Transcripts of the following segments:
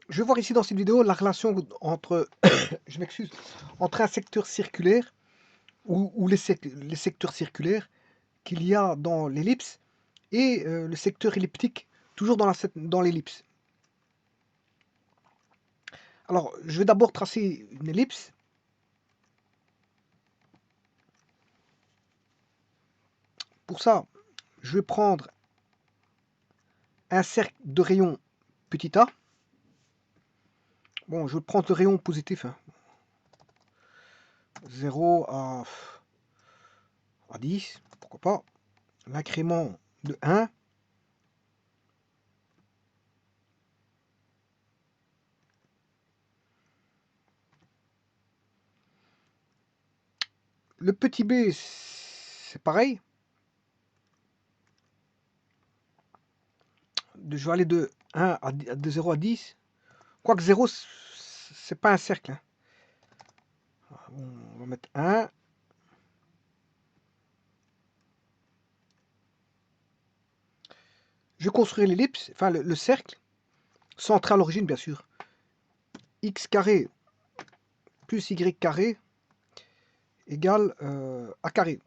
Je vais voir ici dans cette vidéo la relation entre, je m'excuse, entre un secteur circulaire ou les secteurs circulaires qu'il y a dans l'ellipse et le secteur elliptique, toujours dans l'ellipse. Alors, je vais d'abord tracer une ellipse. Pour ça, je vais prendre un cercle de rayon petit a. Bon, je vais prendre le rayon positif, hein. 0 à 10, pourquoi pas. L'incrément de 1. Le petit b, c'est pareil. Je vais aller de 1 de 0 à 10. Quoique 0, c'est pas un cercle, hein. On va mettre 1. Je construis l'ellipse, enfin le cercle, centré à l'origine, bien sûr. X carré plus Y carré égale A carré.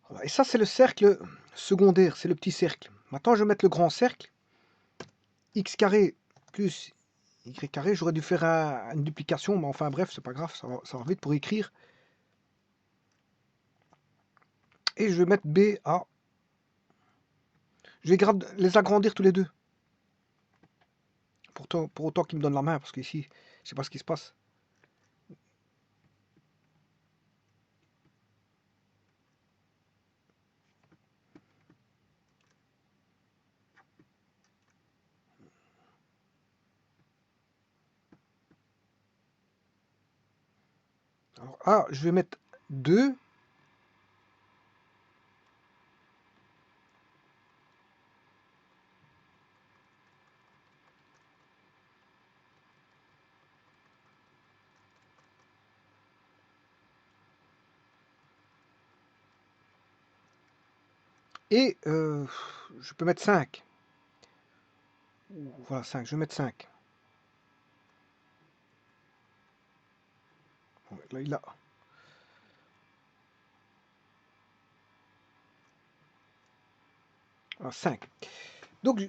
Voilà. Et ça, c'est le cercle secondaire, c'est le petit cercle. Maintenant, je vais mettre le grand cercle. X carré plus Y carré. J'aurais dû faire une duplication, mais enfin bref, c'est pas grave, ça va vite pour écrire. Et je vais mettre B, A. Je vais les agrandir tous les deux. Pour autant qu'il me donne la main, parce qu'ici, je sais pas ce qui se passe. Alors, A, je vais mettre 2. Et je peux mettre 5. Voilà, 5. Je vais mettre 5. Bon, là, il a 5. Donc,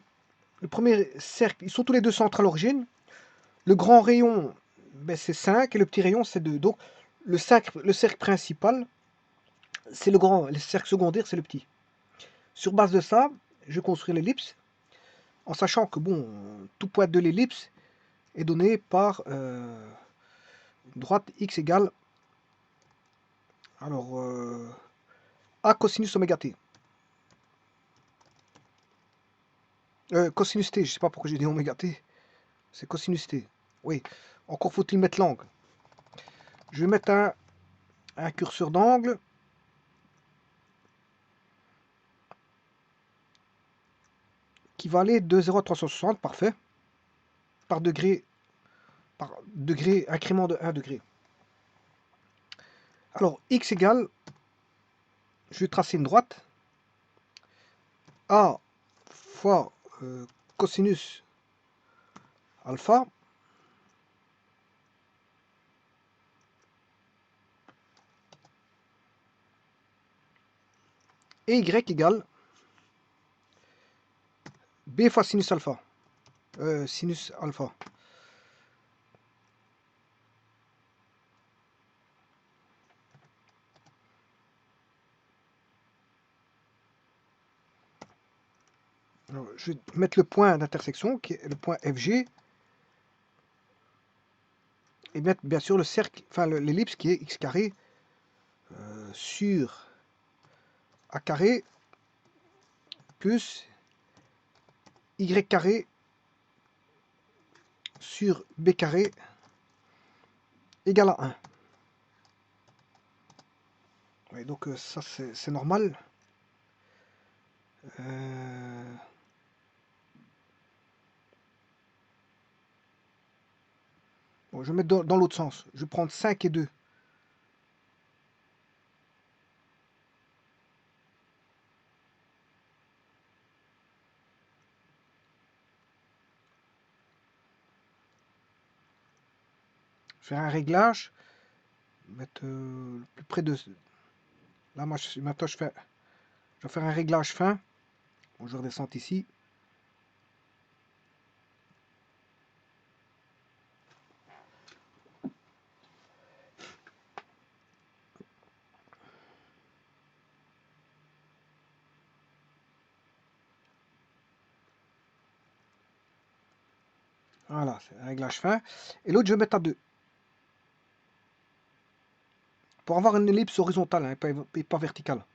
le premier cercle, ils sont tous les deux centres à l'origine. Le grand rayon, ben, c'est 5 et le petit rayon, c'est 2. Donc, le cercle principal, c'est le grand. Le cercle secondaire, c'est le petit. Sur base de ça, je construis l'ellipse, en sachant que, bon, tout point de l'ellipse est donné par droite x égale, alors, a cosinus oméga t. Cosinus t, je sais pas pourquoi j'ai dit oméga t. C'est cosinus t. Oui, encore faut-il mettre l'angle. Je vais mettre un curseur d'angle. Qui va aller de 0 à 360, parfait. Par degré, incrément de 1 degré. Alors, x égale, je vais tracer une droite. A fois cosinus alpha. Et y égale b fois sinus alpha. Sinus alpha. Alors, je vais mettre le point d'intersection, qui est le point FG. Et mettre bien sûr le cercle, enfin l'ellipse qui est x carré sur a carré plus y carré sur b carré égale à 1. Oui, donc ça c'est normal. Bon, je vais mettre dans l'autre sens. Je vais prendre 5 et 2. faire un réglage, mettre plus près de... Là, moi, maintenant, je vais faire un réglage fin. Bon, je redescends ici. Voilà, c'est un réglage fin. Et l'autre, je vais mettre à 2. Pour avoir une ellipse horizontale, hein, et pas verticale.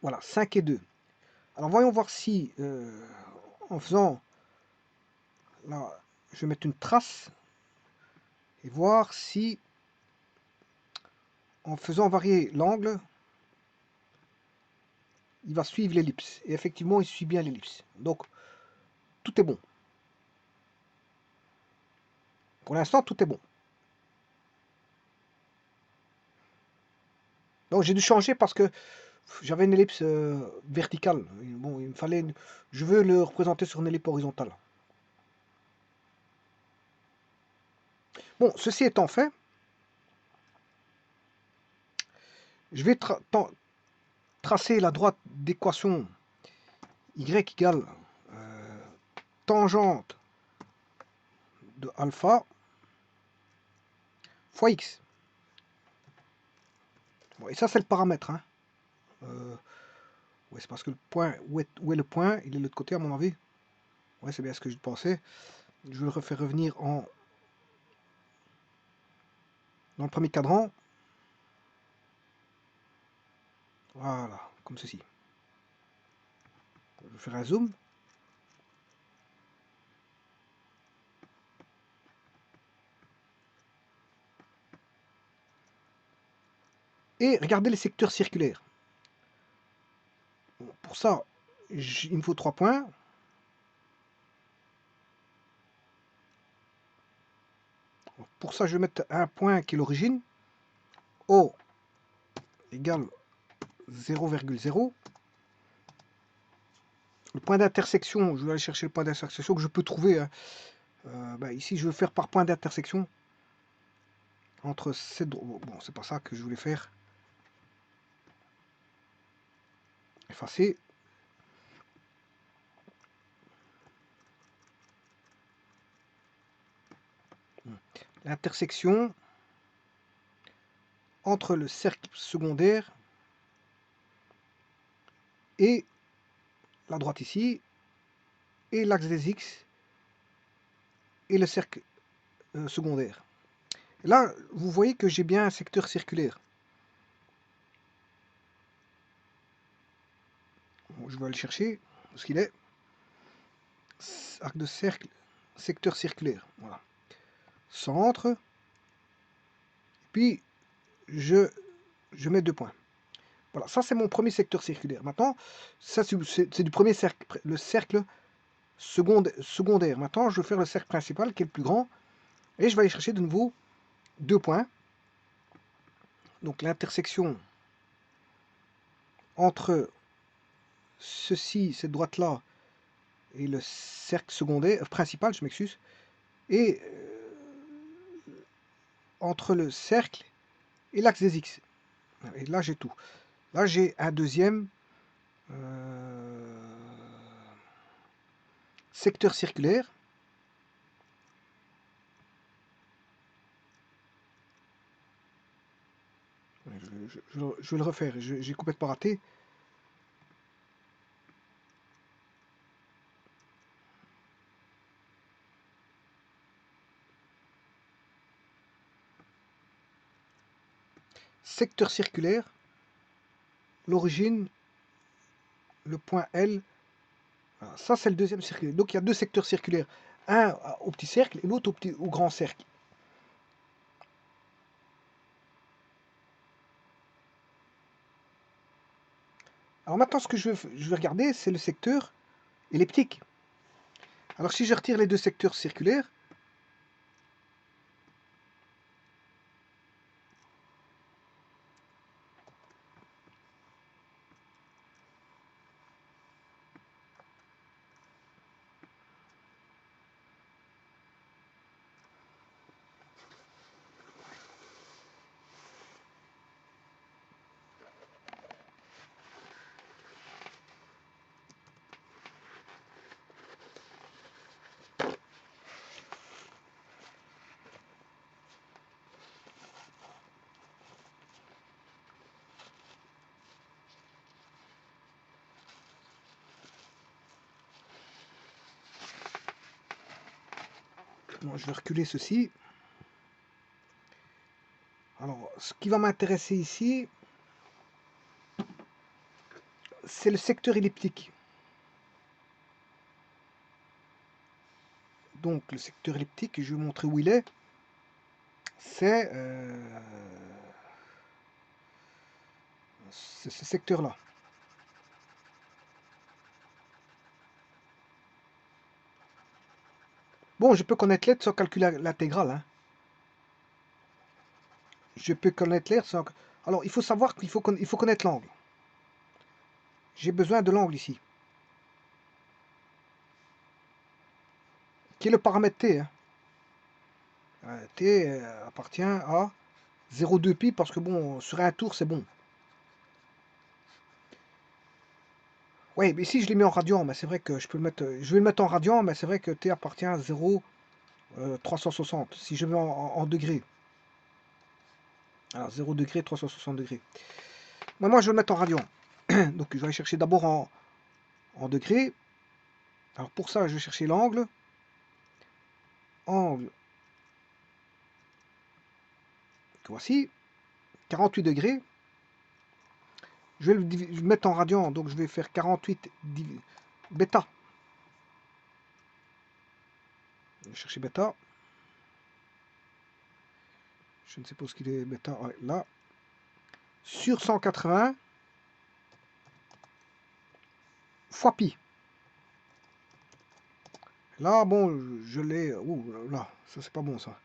Voilà, 5 et 2. Alors voyons voir si, en faisant, là, je vais mettre une trace, et voir si, en faisant varier l'angle, il va suivre l'ellipse. Et effectivement, il suit bien l'ellipse. Donc, tout est bon. Pour l'instant, tout est bon. Donc, j'ai dû changer parce que j'avais une ellipse verticale. Bon, il me fallait... Je veux le représenter sur une ellipse horizontale. Bon, ceci étant fait, je vais tracer la droite d'équation y égale tangente de alpha fois x. Bon, et ça, c'est le paramètre. Hein. Ouais, c'est parce que le point, où est le point? Il est de l'autre côté, à mon avis. Ouais, c'est bien ce que je pensais. Je vais le refaire revenir dans le premier cadran. Voilà, comme ceci. Je vais faire un zoom. Et regardez les secteurs circulaires. Bon, pour ça, il me faut 3 points. Pour ça, je vais mettre un point qui est l'origine. O égale 0,0. Le point d'intersection, je vais aller chercher le point d'intersection que je peux trouver. Hein. Ici, je vais faire par point d'intersection entre ces deux. Bon, c'est pas ça que je voulais faire. Effacer. L'intersection entre le cercle secondaire et la droite ici, et l'axe des X et le cercle secondaire. Et là, vous voyez que j'ai bien un secteur circulaire. Bon, je vais aller chercher ce qu'il est. Arc de cercle, secteur circulaire. Voilà. Centre. Puis, je mets 2 points. Voilà, ça c'est mon premier secteur circulaire. Maintenant, ça c'est du premier cercle, le cercle secondaire. Maintenant, je vais faire le cercle principal qui est le plus grand. Et je vais aller chercher de nouveau 2 points. Donc l'intersection entre ceci, cette droite-là, et le cercle secondaire, principal, je m'excuse, et entre le cercle et l'axe des X. Et là, j'ai tout. Là, j'ai un deuxième secteur circulaire. Je vais le refaire, j'ai complètement raté. Secteur circulaire, l'origine, le point L. Voilà, ça, c'est le deuxième circulaire. Donc, il y a 2 secteurs circulaires. Un au petit cercle et l'autre au grand cercle. Alors maintenant, ce que je vais regarder, c'est le secteur elliptique. Alors si je retire les 2 secteurs circulaires, Bon, je vais reculer ceci. Alors, ce qui va m'intéresser ici, c'est le secteur elliptique. Donc, le secteur elliptique, je vais vous montrer où il est. C'est ce secteur-là. Bon, je peux connaître l'aide sans calculer l'intégrale. Hein. Je peux connaître l'aide sans... Alors, il faut savoir qu'il faut connaître l'angle. J'ai besoin de l'angle ici. Qui est le paramètre T. Hein. T appartient à 0,2 pi parce que bon, sur un tour, c'est bon. Oui, mais ici je l'ai mis en radian, mais c'est vrai que je peux le mettre. Je vais le mettre en radian, mais c'est vrai que T appartient à 0,360. Si je mets en degrés. Alors 0 degré, 360 degrés. Moi je vais le mettre en radian. Donc je vais aller chercher d'abord en degrés. Alors pour ça, je vais chercher l'angle. Angle. Voici. 48 degrés. Je vais le mettre en radian, donc je vais faire 48 bêta. Je vais chercher bêta. Je ne sais pas ce qu'il est bêta. Ouais, là. Sur 180 fois pi. Là, bon, je l'ai... Ouh, là, ça c'est pas bon ça.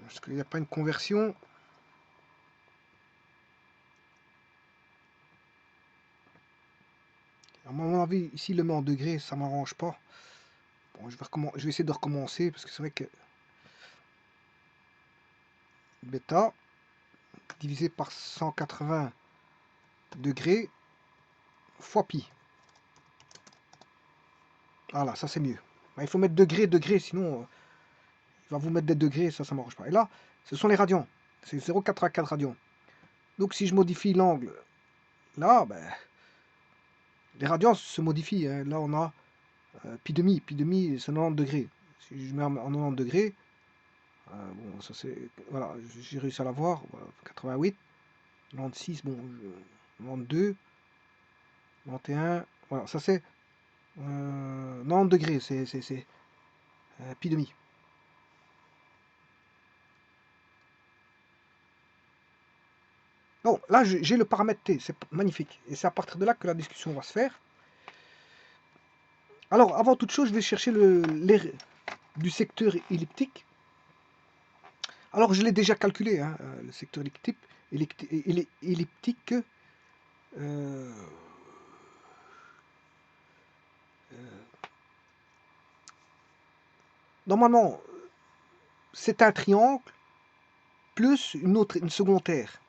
Parce qu'il n'y a pas une conversion. À mon avis, ici, il le met en degrés, ça m'arrange pas. Bon, je vais essayer de recommencer, parce que c'est vrai que bêta divisé par 180 degrés fois pi. Voilà, ça c'est mieux. Il faut mettre degrés, degrés, sinon il va vous mettre des degrés, ça m'arrange pas. Et là, ce sont les radians. C'est 0,84 radians. Donc si je modifie l'angle, là, ben, les radians se modifient. Hein. Là, on a pi demi. Pi demi, c'est 90 degrés. Si je mets en 90 degrés, bon, ça c'est... Voilà, j'ai réussi à l'avoir. Voilà, 88, 96, bon, 92, 91. Voilà, ça c'est 90 degrés. C'est pi demi. Bon, là, j'ai le paramètre T. C'est magnifique. Et c'est à partir de là que la discussion va se faire. Alors, avant toute chose, je vais chercher l'air du secteur elliptique. Alors, je l'ai déjà calculé, hein, le secteur elliptique. Normalement, c'est un triangle plus une seconde aire.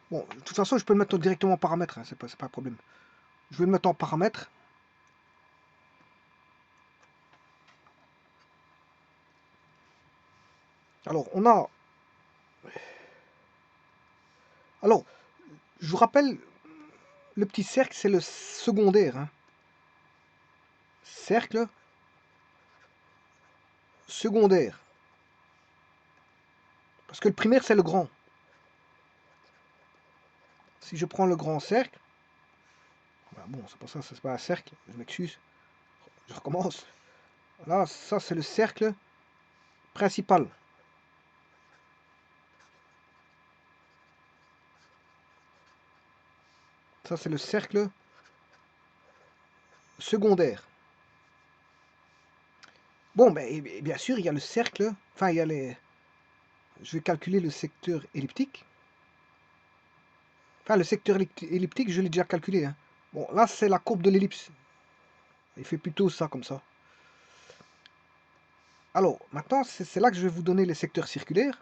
Bon, de toute façon, je peux le mettre directement en paramètre, hein, c'est pas un problème. Je vais le mettre en paramètre. Alors, on a... Alors, je vous rappelle, le petit cercle, c'est le secondaire. Hein. Cercle secondaire. Parce que le primaire, c'est le grand. Si je prends le grand cercle, ben bon, c'est pas ça, c'est pas un cercle, je m'excuse, je recommence. Là, ça, c'est le cercle principal. Ça, c'est le cercle secondaire. Bon, ben, et bien sûr, il y a le cercle, enfin, il y a les... Je vais calculer le secteur elliptique. Enfin, le secteur elliptique, je l'ai déjà calculé. Hein. Bon, là, c'est la courbe de l'ellipse. Il fait plutôt ça, comme ça. Alors, maintenant, c'est là que je vais vous donner les secteurs circulaires.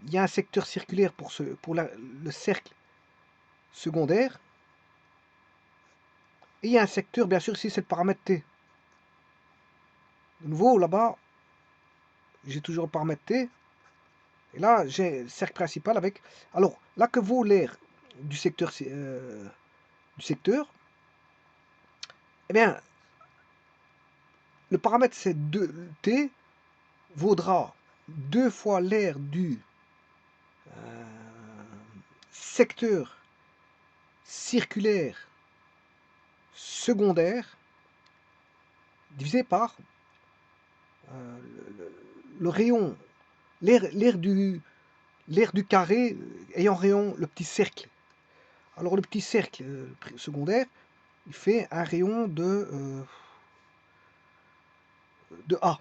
Il y a un secteur circulaire pour le cercle secondaire. Et il y a un secteur, bien sûr, ici, c'est le paramètre T. De nouveau, là-bas, j'ai toujours le paramètre T. Et là, j'ai le cercle principal avec... Alors, là que vaut l'air du secteur, eh bien, le paramètre c'est 2T vaudra 2 fois l'air du secteur circulaire secondaire divisé par le rayon, l'air du carré ayant rayon le petit cercle. Alors le petit cercle secondaire, il fait un rayon de A.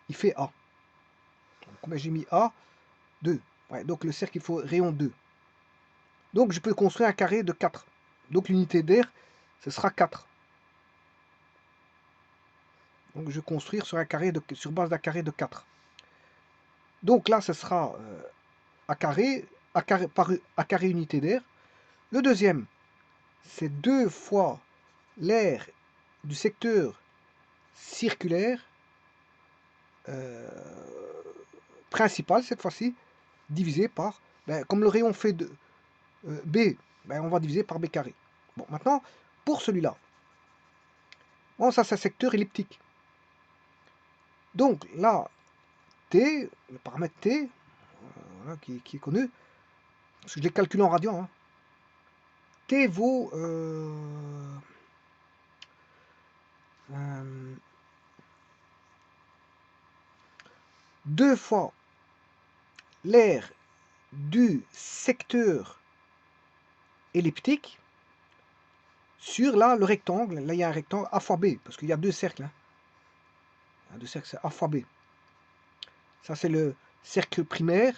Il fait A. Combien j'ai mis A 2. Ouais, donc le cercle, il faut rayon 2. Donc je peux construire un carré de 4. Donc l'unité d'air, ce sera 4. Donc je vais construire sur base d'un carré de 4. Donc là, ce sera à carré unité d'air. Le deuxième, c'est 2 fois l'air du secteur circulaire principal, cette fois-ci, divisé par, comme le rayon fait de B, on va diviser par B carré. Bon, maintenant, pour celui-là, bon, ça c'est un secteur elliptique. Donc là, T, le paramètre T, voilà, qui est connu, parce que je l'ai calculé en radian, hein. T vaut 2 fois l'air du secteur elliptique sur là le rectangle. Là, il y a un rectangle A fois B, parce qu'il y a deux cercles. Hein. Il y a deux cercles, c'est A fois B. Ça, c'est le cercle primaire,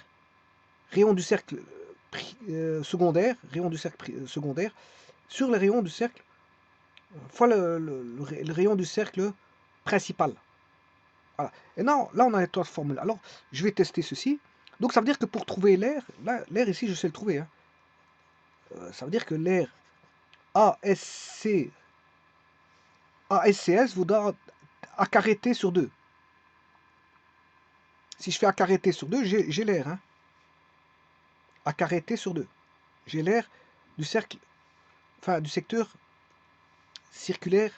rayon du cercle secondaire, rayon du cercle secondaire, sur le rayon du cercle, fois le rayon du cercle principal. Voilà. Et non, là, on a les trois formules. Alors, je vais tester ceci. Donc, ça veut dire que pour trouver l'air, l'air ici, je sais le trouver. Hein. Ça veut dire que l'air ASCS vaudra A carré T sur 2. Si je fais A carré T sur 2, j'ai l'air. Hein. A carré T sur 2. J'ai l'air du cercle, enfin du secteur circulaire,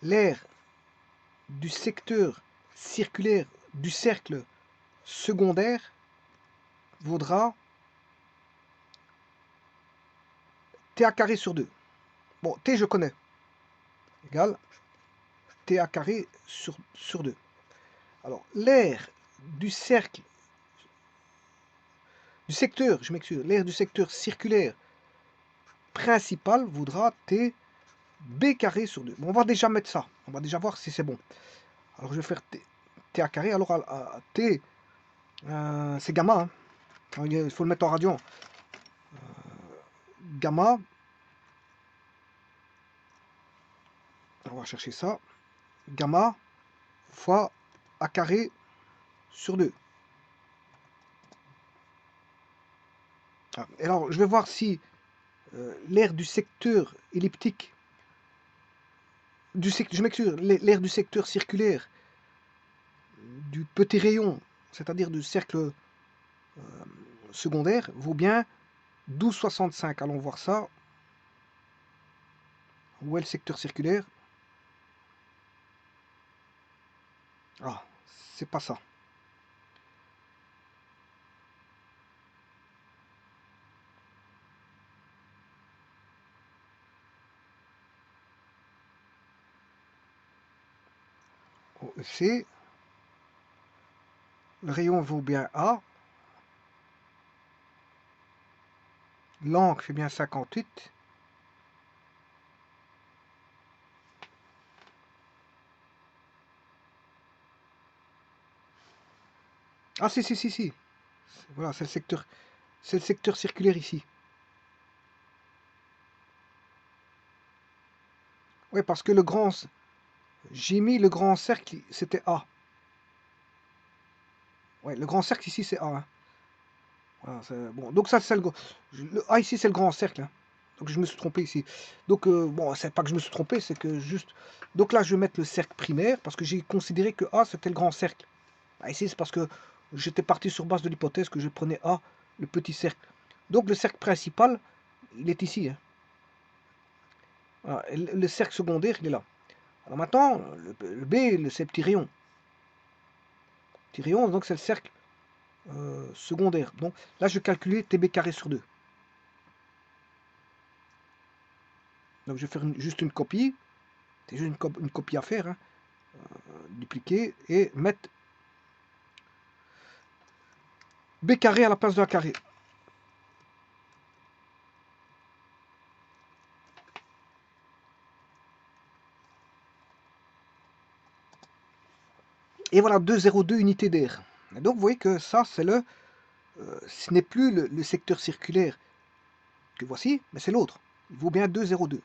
l'air du secteur circulaire du cercle secondaire vaudra T A carré sur 2. Bon, T je connais. Égale T A carré sur 2. Alors, l'air du cercle, du secteur, je m'excuse, l'air du secteur circulaire principal vaudra T B carré sur 2. Bon, on va déjà mettre ça. On va déjà voir si c'est bon. Alors, je vais faire T A carré. Alors, T, c'est gamma. Hein. Il faut le mettre en radian. Gamma. On va chercher ça. Gamma fois A carré sur 2. Et alors, je vais voir si l'air du secteur elliptique, je m'excuse, l'air du secteur circulaire, du petit rayon, c'est-à-dire du cercle secondaire, vaut bien 12,65. Allons voir ça. Où est le secteur circulaire? Ah, c'est pas ça. OEC. Le rayon vaut bien A. L'angle fait bien 58. Ah si. Voilà, c'est le secteur circulaire ici. Oui, parce que j'ai mis le grand cercle, c'était A. Ouais, le grand cercle ici, c'est A, hein. Voilà, bon, donc ça, c'est le A ici, c'est le grand cercle, hein. Donc je me suis trompé ici. Donc, bon, c'est pas que je me suis trompé, c'est que juste... Donc là, je vais mettre le cercle primaire, parce que j'ai considéré que A, c'était le grand cercle. Ah, ici, c'est parce que j'étais parti sur base de l'hypothèse que je prenais A, le petit cercle. Donc le cercle principal, il est ici, hein. Voilà, et le cercle secondaire, il est là. Alors maintenant, le B, c'est le petit rayon. Petit rayon, donc c'est le cercle secondaire. Donc là, je vais calculer TB carré sur 2. Donc je vais faire juste une copie. C'est juste une copie à faire, hein. Dupliquer et mettre B carré à la place de A carré. Et voilà, 2,02 unités d'air. Et donc vous voyez que ça, c'est ce n'est plus le secteur circulaire que voici, mais c'est l'autre. Il vaut bien 2,02.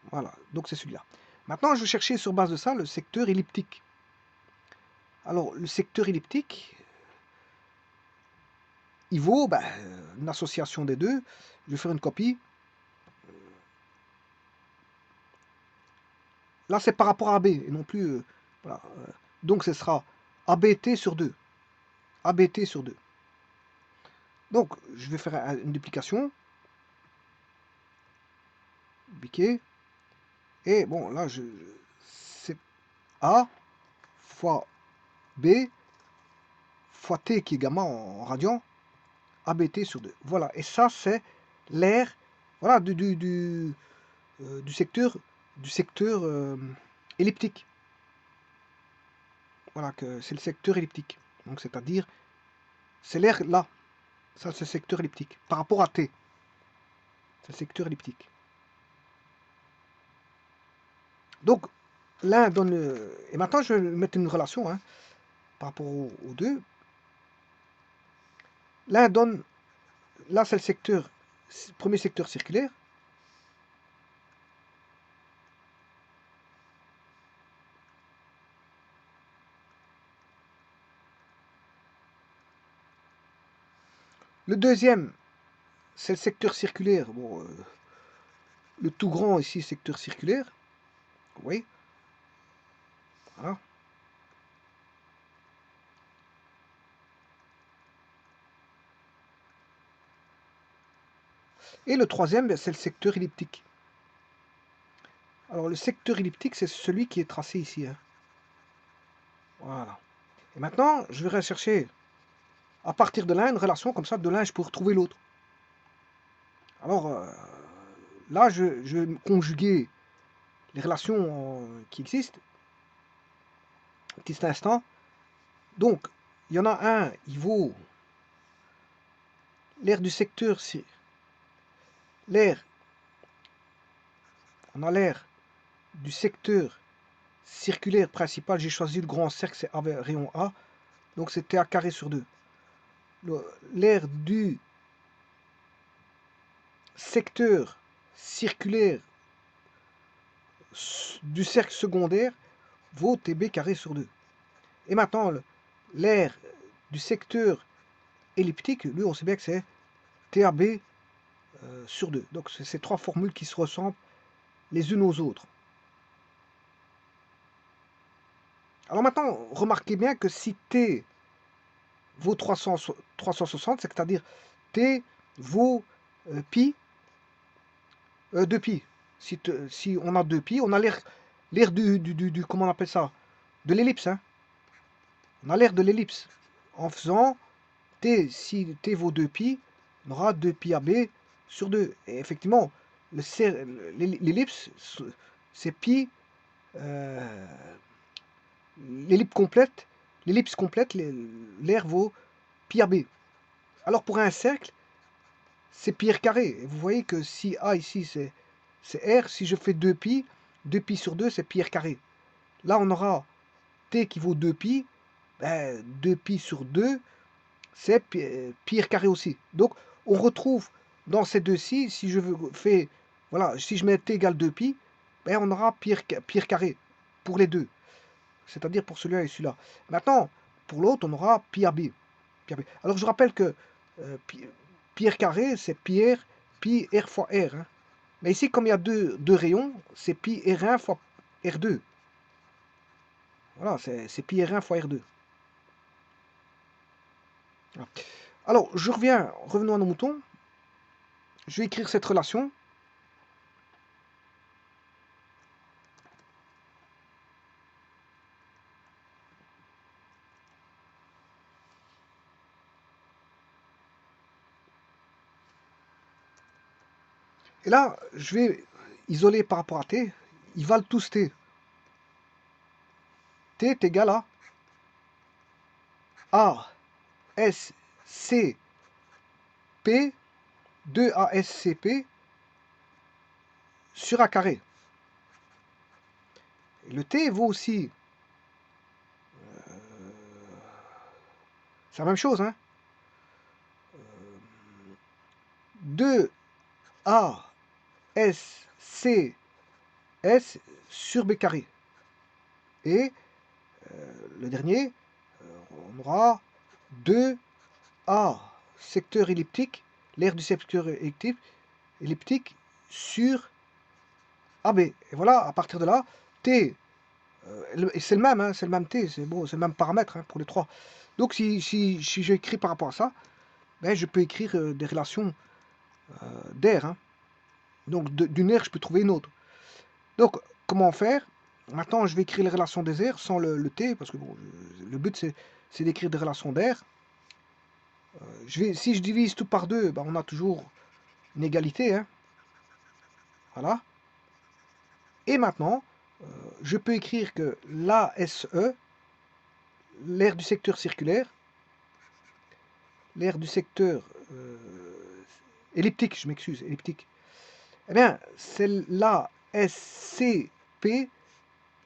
Voilà, donc c'est celui-là. Maintenant, je vais chercher sur base de ça le secteur elliptique. Alors, le secteur elliptique, il vaut une association des deux. Je vais faire une copie. Là, c'est par rapport à AB, et non plus... voilà. Donc, ce sera ABT sur 2. ABT sur 2. Donc, je vais faire une duplication. Dupliquer. Et bon, là, c'est A fois B fois T qui est gamma en radian, ABT sur 2. Voilà, et ça, c'est l'air, voilà, du secteur, elliptique. Voilà, que c'est le secteur elliptique. Donc, c'est-à-dire, c'est l'air là. Ça, c'est le secteur elliptique. Par rapport à T, c'est le secteur elliptique. Donc, l'un donne... et maintenant, je vais mettre une relation, hein, par rapport aux deux. L'un donne... Là, c'est le premier secteur circulaire. Le deuxième, c'est le secteur circulaire. Bon, le tout grand ici, secteur circulaire. Oui. Voilà. Et le troisième, c'est le secteur elliptique. Alors, le secteur elliptique, c'est celui qui est tracé ici, hein. Voilà. Et maintenant, je vais rechercher, à partir de l'un, une relation comme ça. De l'un, je peux retrouver l'autre. Alors, là, je vais conjuguer les relations qui existent. Petit instant. Donc, il y en a un, il vaut l'aire du secteur, l'aire, on a l'aire du secteur circulaire principal. J'ai choisi le grand cercle, c'est rayon A, donc c'était A carré sur 2. L'aire du secteur circulaire du cercle secondaire vaut TB carré sur 2. Et maintenant, l'aire du secteur elliptique, lui, on sait bien que c'est TAB sur 2. Donc, c'est ces trois formules qui se ressemblent les unes aux autres. Alors maintenant, remarquez bien que si T vaut 360, c'est-à-dire T vaut pi, 2pi. Si on a 2pi, on a l'air comment on appelle ça? De l'ellipse, hein. On a l'air de l'ellipse. En faisant T, si T vaut 2pi, on aura 2pi AB sur 2. Et effectivement, l'ellipse, c'est pi, l'ellipse complète, l'air vaut pi AB. Alors pour un cercle, c'est pi r carré. Et vous voyez que si A ici c'est R, si je fais 2pi, 2pi sur 2 c'est pi r carré. Là on aura T qui vaut 2pi, 2pi sur 2 c'est pi r carré aussi. Donc on retrouve dans ces deux-ci, si je fais, voilà, si je mets T égale 2pi, ben, on aura Pierre carré pour les deux. C'est-à-dire pour celui-là et celui-là. Maintenant, pour l'autre, on aura pi AB. Alors je rappelle que Pierre carré, c'est Pierre, pi R fois R. Hein. Mais ici, comme il y a deux rayons, c'est pi R1 fois R2. Voilà, c'est pi R1 fois R2. Voilà. Alors, revenons à nos moutons. Je vais écrire cette relation. Et là, je vais isoler par rapport à t. Ils valent tous t. T est égal à A, S, C, P, 2ASCP sur A carré. Et le T vaut aussi... c'est la même chose, hein. 2ASCS sur B carré. Et le dernier, on aura 2A secteur elliptique, l'aire du secteur elliptique sur AB. Et voilà, à partir de là, T, c'est le même, hein, c'est le même T, c'est bon, c'est le même paramètre hein, pour les trois. Donc si j'écris par rapport à ça, ben, je peux écrire des relations d'air. Hein. Donc d'une aire, je peux trouver une autre. Donc comment faire? Maintenant, je vais écrire les relations des airs sans le T, parce que bon, le but c'est d'écrire des relations d'air. Si je divise tout par 2, ben, on a toujours une égalité. Hein. Voilà. Et maintenant, je peux écrire que l'ASE, l'aire du secteur circulaire, l'aire du secteur elliptique, je m'excuse, elliptique, eh bien, c'est l'ASCP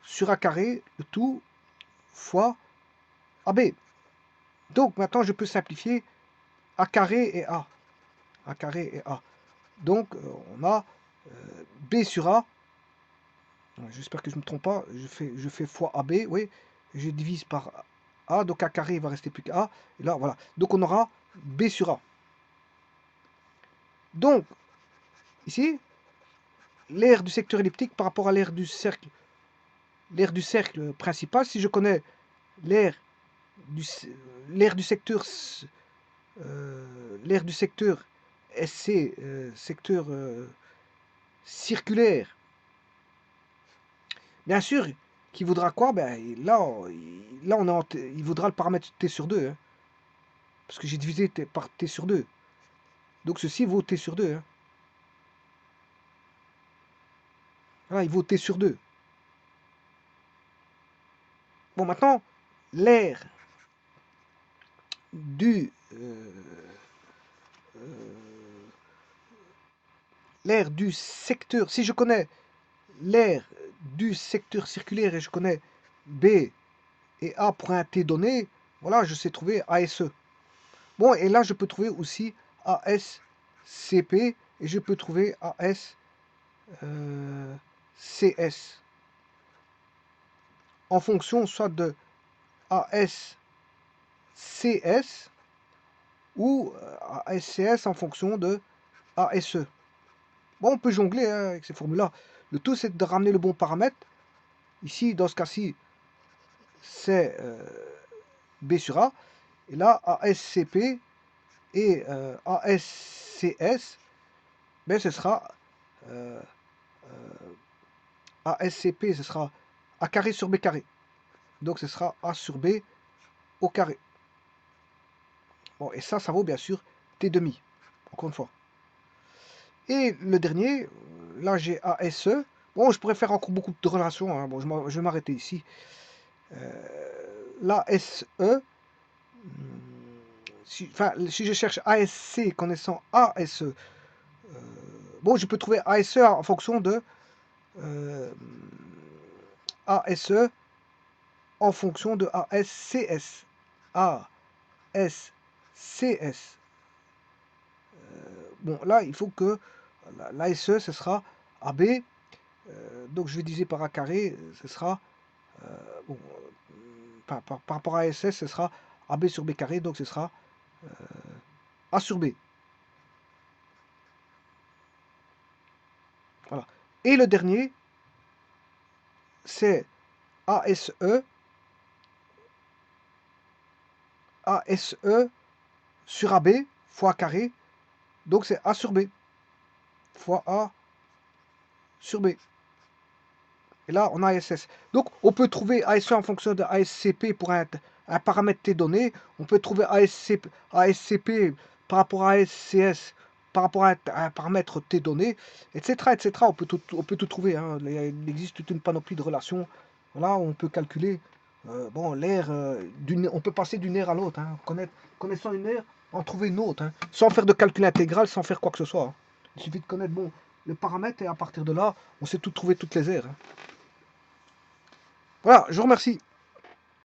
sur A carré, le tout, fois AB. Donc, maintenant, je peux simplifier A carré et A. A carré et A. Donc, on a B sur A. J'espère que je ne me trompe pas. Je fais fois AB, oui. Je divise par A, donc A carré, il va rester plus qu'A. Et là, voilà. Donc, on aura B sur A. Donc, ici, l'aire du secteur elliptique par rapport à l'aire du cercle principal, si je connais l'aire du secteur SC, secteur circulaire, bien sûr, qui voudra quoi? Ben, là il voudra le paramètre t sur 2, hein, parce que j'ai divisé par t sur 2. Donc ceci vaut t sur 2. Hein. Voilà, il vaut t sur 2. Bon, maintenant, l'aire du secteur, si je connais l'aire du secteur circulaire et je connais B et A pour un T donné, voilà, je sais trouver ASE. Bon, et là, je peux trouver aussi ASCP et je peux trouver ASCS en fonction soit de ASCS ou ASCS en fonction de ASE. Bon, on peut jongler hein, avec ces formules-là. Le tout, c'est de ramener le bon paramètre. Ici, dans ce cas-ci, c'est B sur A. Et là, ASCP et ASCS, ben, ce sera ASCP, ce sera A carré sur B carré. Donc, ce sera A sur B au carré. Bon, et ça vaut bien sûr T demi, encore une fois. Et le dernier, là j'ai ASE. Bon, je pourrais faire encore beaucoup de relations. Hein. Bon, je vais m'arrêter ici. L'ASE, si je cherche ASC connaissant ASE, bon, je peux trouver ASE en fonction de ASE en fonction de ASCS. ASCS. Bon, là, il faut que l'ASE, ce sera AB Donc je vais diviser par A carré, ce sera, bon, par rapport à SS, ce sera AB sur B carré, donc ce sera A sur B. Voilà. Et le dernier, c'est ASE sur AB fois A carré, donc c'est A sur B fois A sur B. Et là, on a ASS. Donc, on peut trouver ASE en fonction de ASCP pour un paramètre T donné. On peut trouver ASCP par rapport à ASCS par rapport à un paramètre T donné, etc. etc. On peut tout trouver. Hein. Il existe toute une panoplie de relations. Voilà, on peut calculer bon, l'aire. On peut passer d'une aire à l'autre. Hein. Connaissant une aire, en trouver une autre. Hein. Sans faire de calcul intégral, sans faire quoi que ce soit. Hein. Il suffit de connaître bon, le paramètre et à partir de là, on sait tout trouver toutes les aires. Hein. Voilà, je vous remercie.